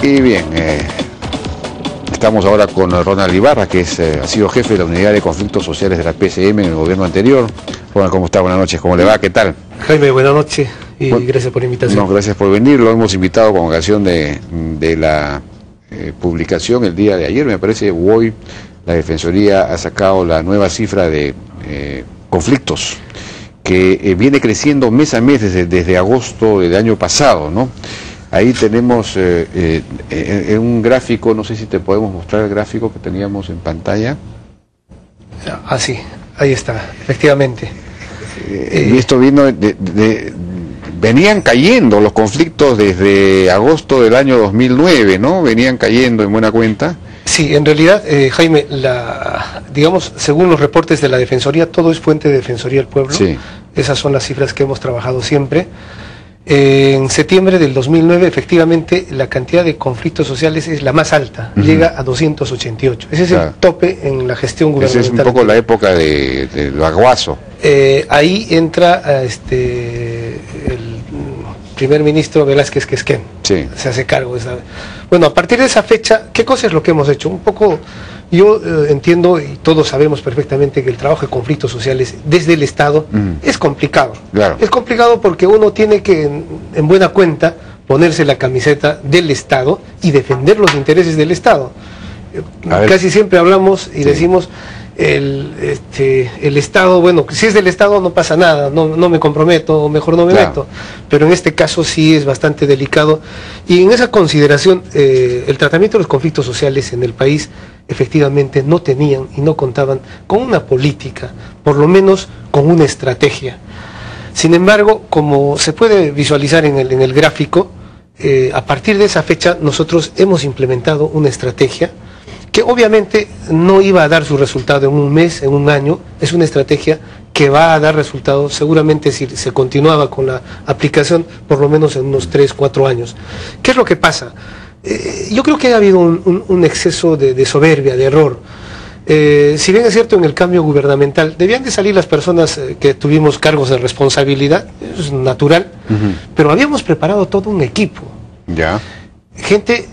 Y bien, estamos ahora con Ronald Ibarra, que ha sido jefe de la Unidad de Conflictos Sociales de la PCM en el gobierno anterior. Ronald, ¿cómo está? Buenas noches, ¿cómo le va? ¿Qué tal? Jaime, buenas noches y gracias por la invitación. No, gracias por venir, lo hemos invitado con ocasión de la publicación el día de ayer, me parece, hoy la Defensoría ha sacado la nueva cifra de conflictos que viene creciendo mes a mes desde agosto del año pasado, ¿no? Ahí tenemos un gráfico, no sé si te podemos mostrar el gráfico que teníamos en pantalla. Ah, sí, ahí está, efectivamente. Y esto vino venían cayendo los conflictos desde agosto del año 2009, ¿no? Venían cayendo en buena cuenta. Sí, en realidad, Jaime, digamos, según los reportes de la Defensoría, todo es fuente de Defensoría del Pueblo. Sí. Esas son las cifras que hemos trabajado siempre. En septiembre del 2009, efectivamente, la cantidad de conflictos sociales es la más alta, llega a 288. Ese es el tope en la gestión gubernamental. Esa es un poco la época de Aguaso. Ahí entra el primer ministro Velázquez Quesquén, se hace cargo. Bueno, a partir de esa fecha, ¿qué cosa es lo que hemos hecho? Un poco, yo entiendo y todos sabemos perfectamente que el trabajo de conflictos sociales desde el Estado es complicado. Claro. Es complicado porque uno tiene que, en buena cuenta, ponerse la camiseta del Estado y defender los intereses del Estado. Casi siempre hablamos y decimos, el Estado, bueno, si es del Estado no pasa nada, no me comprometo, mejor no me meto, pero en este caso sí es bastante delicado, y en esa consideración el tratamiento de los conflictos sociales en el país efectivamente no tenían y no contaban con una política, por lo menos con una estrategia. Sin embargo, como se puede visualizar en el gráfico, a partir de esa fecha nosotros hemos implementado una estrategia que obviamente no iba a dar su resultado en un mes, en un año. Es una estrategia que va a dar resultados seguramente si se continuaba con la aplicación por lo menos en unos 3, 4 años. ¿Qué es lo que pasa? Yo creo que ha habido un exceso de soberbia, de error. Si bien es cierto, en el cambio gubernamental debían de salir las personas que tuvimos cargos de responsabilidad, es natural, pero habíamos preparado todo un equipo. Ya. Gente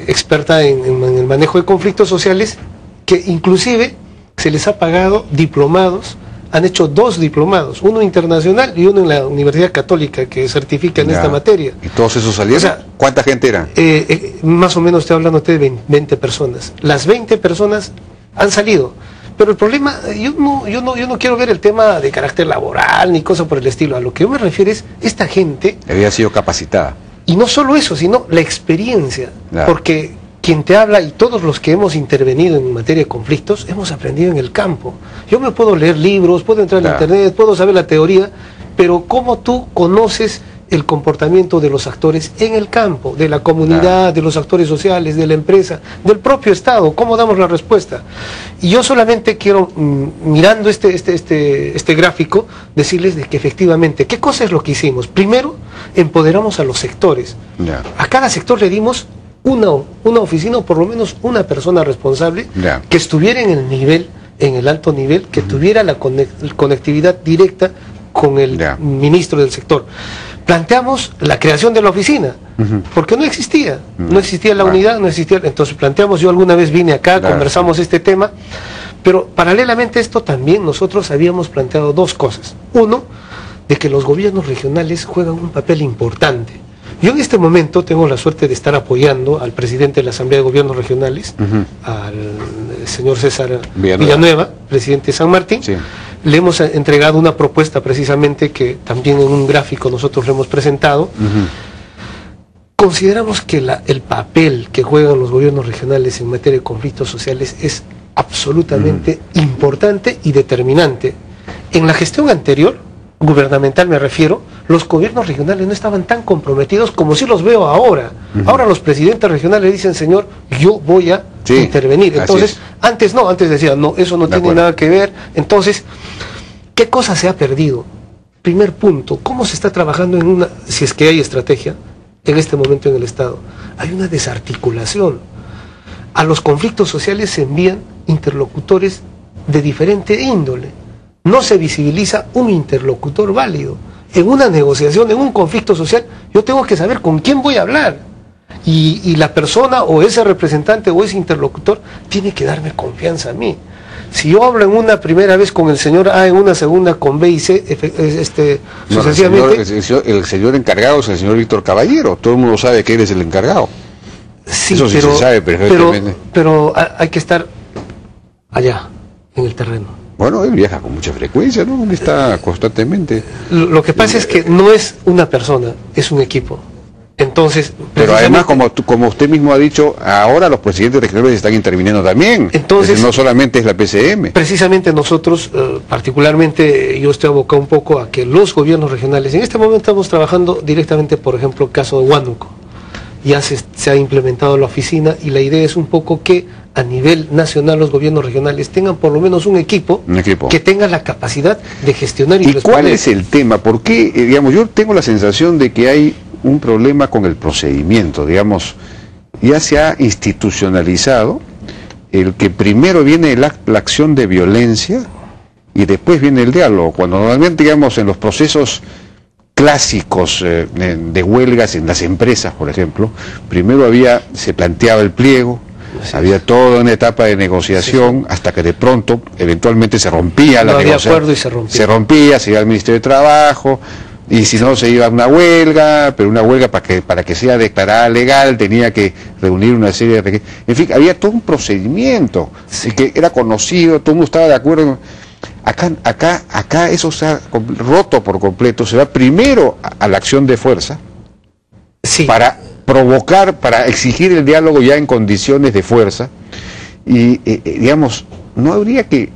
experta en el manejo de conflictos sociales, que inclusive se les ha pagado diplomados, han hecho 2 diplomados, uno internacional y uno en la Universidad Católica que certifica en esta materia. ¿Y todos esos salieron? O sea, ¿cuánta gente era? Más o menos estoy hablando de 20 personas. Las 20 personas han salido. Pero el problema, yo no quiero ver el tema de carácter laboral ni cosa por el estilo. A lo que yo me refiero es, esta gente había sido capacitada. Y no solo eso, sino la experiencia, porque quien te habla y todos los que hemos intervenido en materia de conflictos, hemos aprendido en el campo. Yo me puedo leer libros, puedo entrar en internet, puedo saber la teoría, pero ¿cómo tú conoces el comportamiento de los actores en el campo, de la comunidad, de los actores sociales, de la empresa, del propio Estado? ¿Cómo damos la respuesta? Y yo solamente quiero, mirando este gráfico, decirles de que efectivamente, ¿qué cosa es lo que hicimos? Primero, empoderamos a los sectores. A cada sector le dimos una oficina o por lo menos una persona responsable que estuviera en el nivel, en el alto nivel, que tuviera la conectividad directa con el ministro del sector. Planteamos la creación de la oficina, porque no existía, no existía la unidad, no existía, entonces planteamos, yo alguna vez vine acá, conversamos este tema, pero paralelamente a esto también nosotros habíamos planteado 2 cosas. Uno, de que los gobiernos regionales juegan un papel importante. Yo en este momento tengo la suerte de estar apoyando al presidente de la Asamblea de Gobiernos Regionales, al señor César Villanueva, presidente de San Martín. Le hemos entregado una propuesta precisamente que también en un gráfico nosotros le hemos presentado. Consideramos que el papel que juegan los gobiernos regionales en materia de conflictos sociales es absolutamente importante y determinante. En la gestión anterior, gubernamental me refiero, los gobiernos regionales no estaban tan comprometidos como sí los veo ahora. Ahora los presidentes regionales dicen, señor, yo voy a intervenir. Entonces, antes no, antes decían, no, eso no tiene nada que ver. Entonces, ¿qué cosa se ha perdido? Primer punto, ¿cómo se está trabajando en si es que hay estrategia en este momento en el Estado? Hay una desarticulación. A los conflictos sociales se envían interlocutores de diferente índole. No se visibiliza un interlocutor válido. En una negociación, en un conflicto social, yo tengo que saber con quién voy a hablar. Y la persona o ese representante o ese interlocutor tiene que darme confianza a mí. Si yo hablo en una primera vez con el señor A, en una segunda con B y C, sucesivamente... El señor encargado es el señor Víctor Caballero. Todo el mundo sabe que él es el encargado. Sí, eso sí se sabe perfectamente. Pero hay que estar allá, en el terreno. Bueno, él viaja con mucha frecuencia, ¿no? Él está constantemente. Lo que pasa es que no es una persona, es un equipo. Entonces, pero además, como usted mismo ha dicho, ahora los presidentes regionales están interviniendo también. Entonces, no solamente es la PCM. Precisamente nosotros, particularmente, yo estoy abocado un poco a que los gobiernos regionales, en este momento estamos trabajando directamente, por ejemplo, el caso de Huánuco. Ya se ha implementado la oficina y la idea es un poco que a nivel nacional los gobiernos regionales tengan por lo menos un equipo que tenga la capacidad de gestionar y responder. ¿Cuál es el tema? ¿Por qué, digamos, yo tengo la sensación de que hay un problema con el procedimiento, digamos, ya se ha institucionalizado el que primero viene la acción de violencia y después viene el diálogo, cuando normalmente, digamos, en los procesos clásicos de huelgas en las empresas, por ejemplo, primero se planteaba el pliego, había toda una etapa de negociación, hasta que de pronto, eventualmente se rompía la negociación, se iba al Ministerio de Trabajo, y si no se iba a una huelga, pero una huelga para que sea declarada legal tenía que reunir una serie de... En fin, había todo un procedimiento que era conocido, todo el mundo estaba de acuerdo. Acá eso se ha roto por completo, se va primero a la acción de fuerza para provocar, para exigir el diálogo ya en condiciones de fuerza y, digamos, no habría que...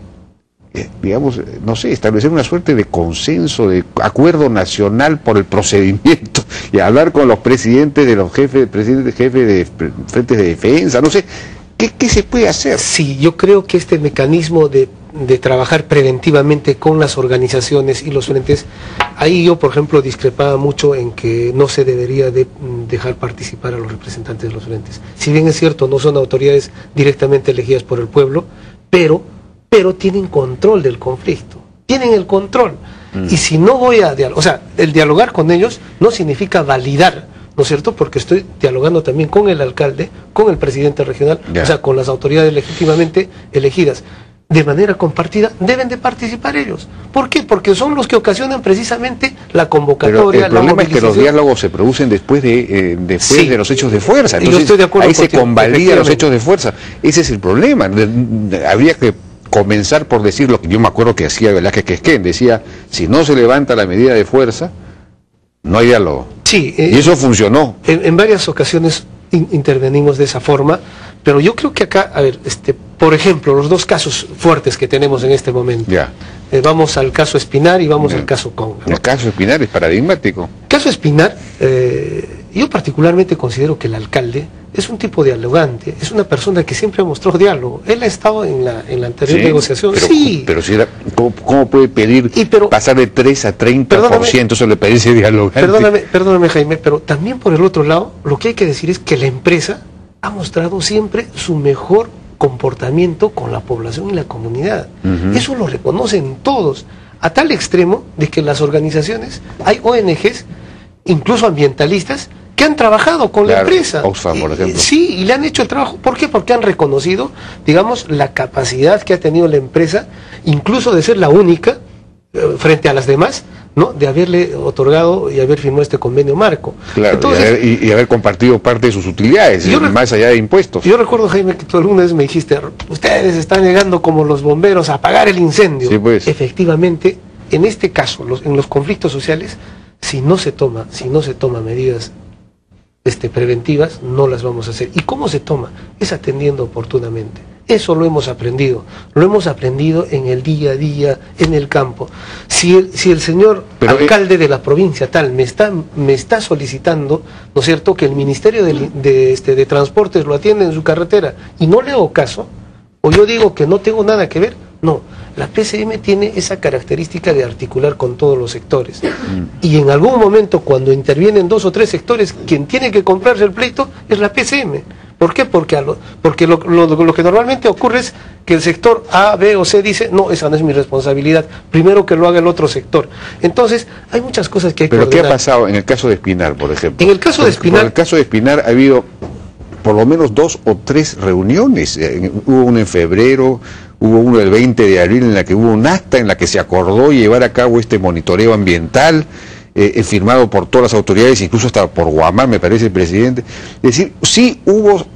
digamos, no sé, establecer una suerte de consenso, de acuerdo nacional por el procedimiento y hablar con los presidentes de los jefes de frentes de defensa, no sé, ¿qué se puede hacer? Sí, yo creo que este mecanismo de trabajar preventivamente con las organizaciones y los frentes, ahí yo, por ejemplo, discrepaba mucho en que no se debería de dejar participar a los representantes de los frentes. Si bien es cierto, no son autoridades directamente elegidas por el pueblo, pero tienen control del conflicto, tienen el control. Y si no voy a dialogar, o sea, el dialogar con ellos no significa validar, ¿no es cierto? Porque estoy dialogando también con el alcalde, con el presidente regional, o sea, con las autoridades legítimamente elegidas. De manera compartida, deben de participar ellos. ¿Por qué? Porque son los que ocasionan precisamente la convocatoria. Pero el problema es que los diálogos se producen después de los hechos de fuerza. Entonces, yo estoy de acuerdo ahí se convalida los hechos de fuerza. Ese es el problema. Habría que comenzar por decir lo que yo me acuerdo que hacía Velázquez Quesquén, decía, si no se levanta la medida de fuerza, no hay diálogo. Sí, y eso funcionó. En varias ocasiones intervenimos de esa forma, pero yo creo que acá, a ver, por ejemplo, los dos casos fuertes que tenemos en este momento. Vamos al caso Espinar y vamos al caso Conga, ¿no? El caso Espinar es paradigmático. El caso Espinar, yo particularmente considero que el alcalde es un tipo dialogante, es una persona que siempre mostró diálogo. Él ha estado en la anterior negociación. Pero si ¿cómo puede pedir pasar de 3 a 30%? Eso le parece dialogante. Perdóname, Jaime, pero también por el otro lado, lo que hay que decir es que la empresa ha mostrado siempre su mejor comportamiento con la población y la comunidad. Eso lo reconocen todos, a tal extremo de que las organizaciones, hay ONGs, incluso ambientalistas, que han trabajado con la empresa. Oxfam, por ejemplo. Sí, y le han hecho el trabajo. ¿Por qué? Porque han reconocido, digamos, la capacidad que ha tenido la empresa, incluso de ser la única, frente a las demás, ¿no?, de haberle otorgado y haber firmado este convenio marco. Claro. Entonces, y haber compartido parte de sus utilidades, más allá de impuestos. Yo recuerdo, Jaime, que tú alguna vez me dijiste, ustedes están llegando como los bomberos a apagar el incendio. Sí, pues. Efectivamente, en este caso, en los conflictos sociales, si no se toma medidas preventivas, no las vamos a hacer. ¿Y cómo se toma? Es atendiendo oportunamente. Eso lo hemos aprendido en el día a día, en el campo. Si el señor alcalde de la provincia tal me está solicitando, ¿no es cierto?, que el Ministerio de Transportes lo atienda en su carretera y no le hago caso, o yo digo que no tengo nada que ver, no. La PCM tiene esa característica de articular con todos los sectores. Y en algún momento, cuando intervienen 2 o 3 sectores, quien tiene que comprarse el pleito es la PCM. ¿Por qué? Porque lo que normalmente ocurre es que el sector A, B o C dice, no, esa no es mi responsabilidad, primero que lo haga el otro sector. Entonces, hay muchas cosas que hay que ¿Pero ordenar. qué ha pasado en el caso de Espinar, por ejemplo? En el caso de Espinar... En el caso de Espinar ha habido por lo menos 2 o 3 reuniones. Hubo una en febrero, hubo uno el 20 de abril en la que hubo un acta en la que se acordó llevar a cabo este monitoreo ambiental, firmado por todas las autoridades, incluso hasta por Guamán, me parece, el presidente. Es decir, sí hubo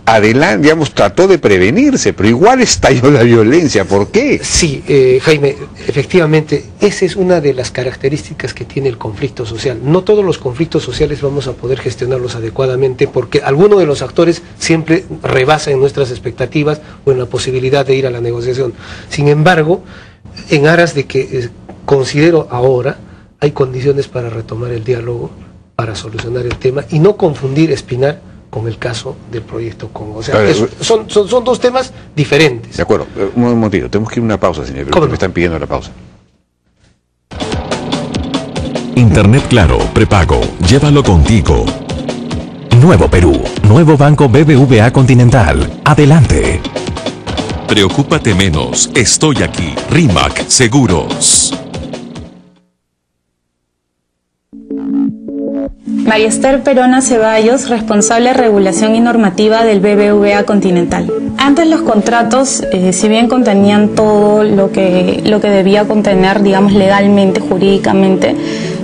adelante, digamos, trató de prevenirse, pero igual estalló la violencia. ¿Por qué? Sí, Jaime, efectivamente, esa es una de las características que tiene el conflicto social. No todos los conflictos sociales vamos a poder gestionarlos adecuadamente porque alguno de los actores siempre rebasa en nuestras expectativas o en la posibilidad de ir a la negociación. Sin embargo, en aras de que considero ahora hay condiciones para retomar el diálogo, para solucionar el tema y no confundir Espinar con el caso del proyecto Congo. O sea, son 2 temas diferentes. De acuerdo, un momentito, tenemos que ir a una pausa, señor, pero me están pidiendo la pausa. Internet Claro, prepago, llévalo contigo. Nuevo Perú, nuevo Banco BBVA Continental. Adelante. Preocúpate menos, estoy aquí. RIMAC Seguros. María Esther Perona Ceballos, responsable de regulación y normativa del BBVA Continental. Antes los contratos, si bien contenían todo lo que debía contener, digamos, legalmente, jurídicamente,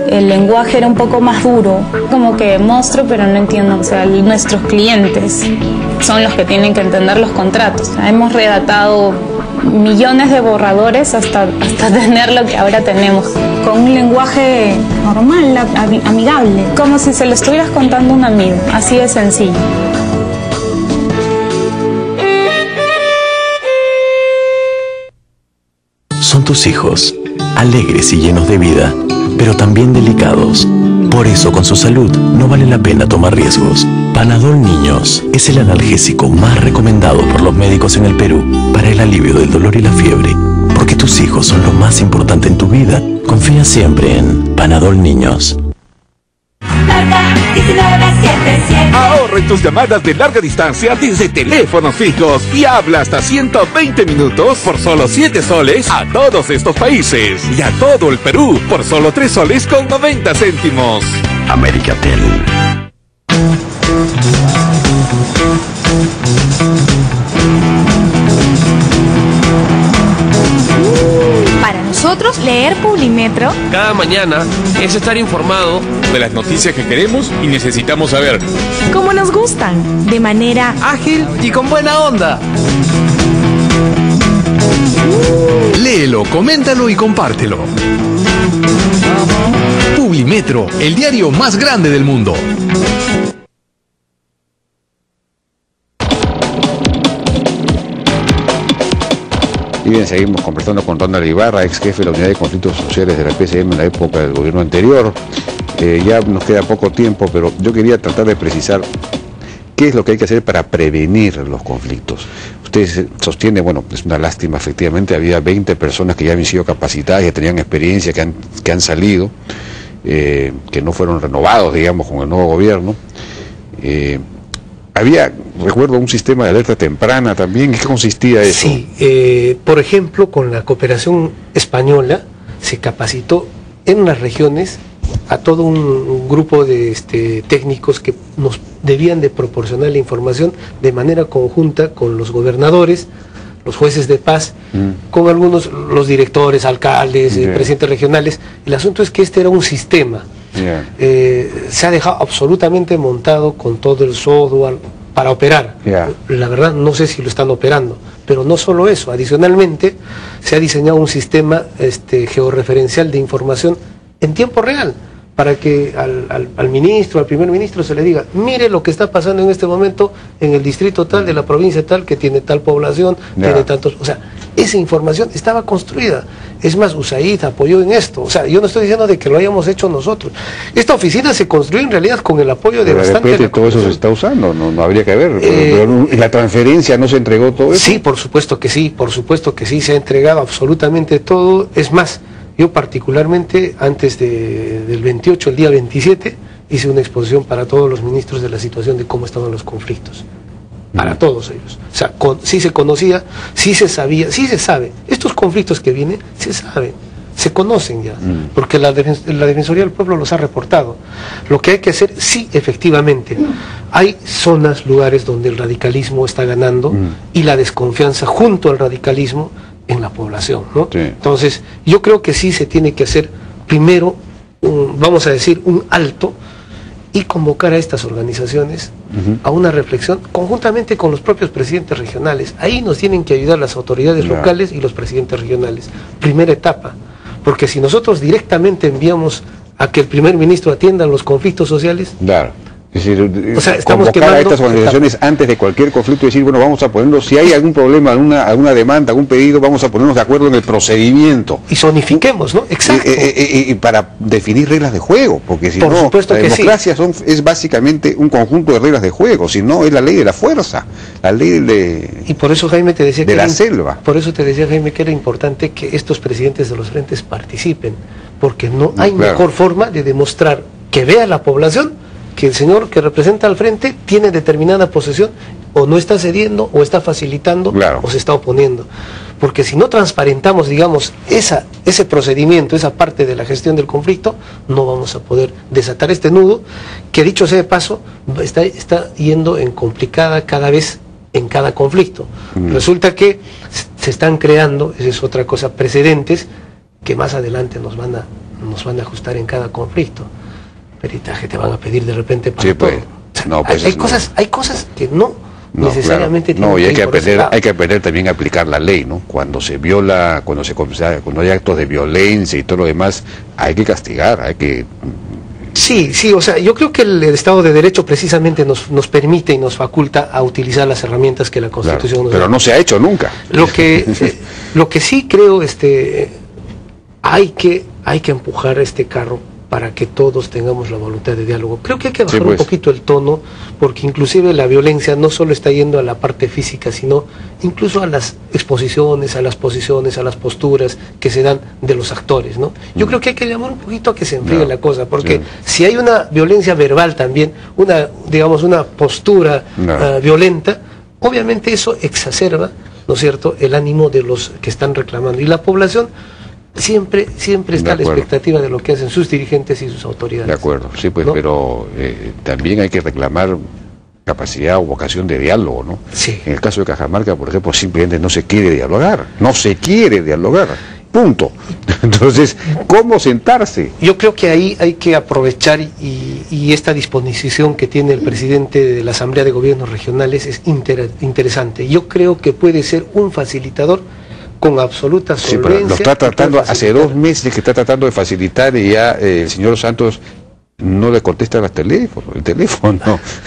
el lenguaje era un poco más duro, como que monstruo, pero no entiendo, o sea, nuestros clientes son los que tienen que entender los contratos. Hemos redactado millones de borradores hasta tener lo que ahora tenemos, con un lenguaje normal, amigable, como si se lo estuvieras contando a un amigo, así de sencillo. Son tus hijos, alegres y llenos de vida, pero también delicados. Por eso, con su salud, no vale la pena tomar riesgos. Panadol Niños es el analgésico más recomendado por los médicos en el Perú para el alivio del dolor y la fiebre. Porque tus hijos son lo más importante en tu vida. Confía siempre en Panadol Niños. Ahorra en tus llamadas de larga distancia desde teléfonos fijos y habla hasta 120 minutos por solo 7 soles a todos estos países y a todo el Perú por solo 3 soles con 90 céntimos. Americatel. Para nosotros, leer Publimetro cada mañana es estar informado de las noticias que queremos y necesitamos saber, como nos gustan, de manera ágil y con buena onda. Léelo, coméntalo y compártelo. Publimetro, el diario más grande del mundo. Y bien, seguimos conversando con Ronald Ibarra, ex jefe de la Unidad de Conflictos Sociales de la PCM en la época del gobierno anterior. Ya nos queda poco tiempo, pero yo quería tratar de precisar qué es lo que hay que hacer para prevenir los conflictos. Usted sostiene, bueno, es una lástima, efectivamente, había 20 personas que ya habían sido capacitadas, que tenían experiencia, que han salido, que no fueron renovados, digamos, con el nuevo gobierno. Había, recuerdo, un sistema de alerta temprana también. ¿En qué consistía eso? Sí, por ejemplo, con la cooperación española se capacitó en las regiones a todo un grupo de técnicos que nos debían de proporcionar la información de manera conjunta con los gobernadores, los jueces de paz, con algunos, los directores, alcaldes, presidentes regionales. El asunto es que este era un sistema. Se ha dejado absolutamente montado con todo el software para operar. La verdad no sé si lo están operando, pero no solo eso, adicionalmente se ha diseñado un sistema georreferencial de información en tiempo real, para que al ministro, al primer ministro se le diga, mire lo que está pasando en este momento en el distrito tal, de la provincia tal, que tiene tal población, tiene tantos, o sea, esa información estaba construida. Es más, USAID apoyó en esto. O sea, yo no estoy diciendo de que lo hayamos hecho nosotros. Esta oficina se construyó en realidad con el apoyo de bastante... De todo eso se está usando, no habría que ver. Pero la transferencia no se entregó todo eso. Sí, por supuesto que sí, se ha entregado absolutamente todo. Es más, yo particularmente, antes del 28, el día 27, hice una exposición para todos los ministros de la situación de cómo estaban los conflictos. para todos ellos. O sea, sí se conocía, sí se sabía, sí se sabe. Estos conflictos que vienen, se saben, se conocen ya, porque la Defensoría del Pueblo los ha reportado. Lo que hay que hacer, sí, efectivamente, hay zonas, lugares donde el radicalismo está ganando y la desconfianza junto al radicalismo en la población, ¿no? Sí. Entonces, yo creo que sí se tiene que hacer primero, vamos a decir, un alto y convocar a estas organizaciones a una reflexión conjuntamente con los propios presidentes regionales. Ahí nos tienen que ayudar las autoridades locales y los presidentes regionales. Primera etapa, porque si nosotros directamente enviamos a que el primer ministro atienda los conflictos sociales, es decir, o sea, estamos convocar a estas organizaciones antes de cualquier conflicto y decir, bueno, vamos a ponernos, si hay algún problema, alguna demanda, algún pedido, vamos a ponernos de acuerdo en el procedimiento. Y zonifiquemos, ¿no? Exacto. Y para definir reglas de juego, porque si no, la democracia es básicamente un conjunto de reglas de juego, si no, es la ley de la fuerza, la ley Y por eso, Jaime, te decía de la selva. Por eso te decía, Jaime, que era importante que estos presidentes de los frentes participen, porque no hay mejor forma de demostrar que vea la población que el señor que representa al frente tiene determinada posesión, o no está cediendo, o está facilitando, o se está oponiendo. Porque si no transparentamos, digamos, ese procedimiento, esa parte de la gestión del conflicto, no vamos a poder desatar este nudo, que dicho sea de paso, está yendo en complicada cada vez en cada conflicto. Resulta que se están creando, esa es otra cosa, precedentes que más adelante nos van a ajustar en cada conflicto. Peritaje te van a pedir de repente para todo. O sea, hay cosas que no necesariamente tienen y hay que aprender también a aplicar la ley, ¿no? Cuando se viola, cuando hay actos de violencia y todo lo demás, hay que castigar, hay que... Sí, o sea, yo creo que el Estado de Derecho precisamente nos permite y nos faculta a utilizar las herramientas que la Constitución nos da. Pero no se ha hecho nunca. Lo que sí creo, hay que empujar este carro para que todos tengamos la voluntad de diálogo. Creo que hay que bajar un poquito el tono, porque inclusive la violencia no solo está yendo a la parte física, sino incluso a las exposiciones, a las posiciones, a las posturas que se dan de los actores, ¿no? Yo creo que hay que llamar un poquito a que se enfríe la cosa, porque si hay una violencia verbal también, una postura violenta, obviamente eso exacerba, ¿no es cierto?, el ánimo de los que están reclamando. Y la población siempre está a la expectativa de lo que hacen sus dirigentes y sus autoridades. De acuerdo, sí, pues, ¿no? Pero también hay que reclamar capacidad o vocación de diálogo, ¿no? Sí. En el caso de Cajamarca, por ejemplo, simplemente no se quiere dialogar, punto. Entonces, ¿cómo sentarse? Yo creo que ahí hay que aprovechar y esta disposición que tiene el presidente de la Asamblea de Gobiernos Regionales es interesante. Yo creo que puede ser un facilitador con absoluta solvencia. Sí, pero lo está tratando, hace 2 meses que está tratando de facilitar y ya el señor Santos no le contesta el teléfono.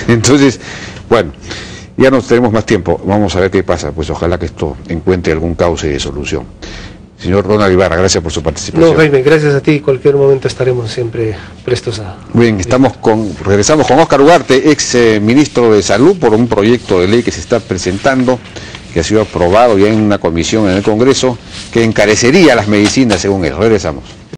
Entonces, bueno, ya no tenemos más tiempo, vamos a ver qué pasa, pues ojalá que esto encuentre algún cauce de solución. Señor Ronald Ibarra, gracias por su participación. No, Jaime, gracias a ti, en cualquier momento estaremos siempre prestos a... Bien, regresamos con Óscar Ugarte, ex ministro de Salud, por un proyecto de ley que se está presentando, que ha sido aprobado ya en una comisión en el Congreso, que encarecería las medicinas según él. Regresamos.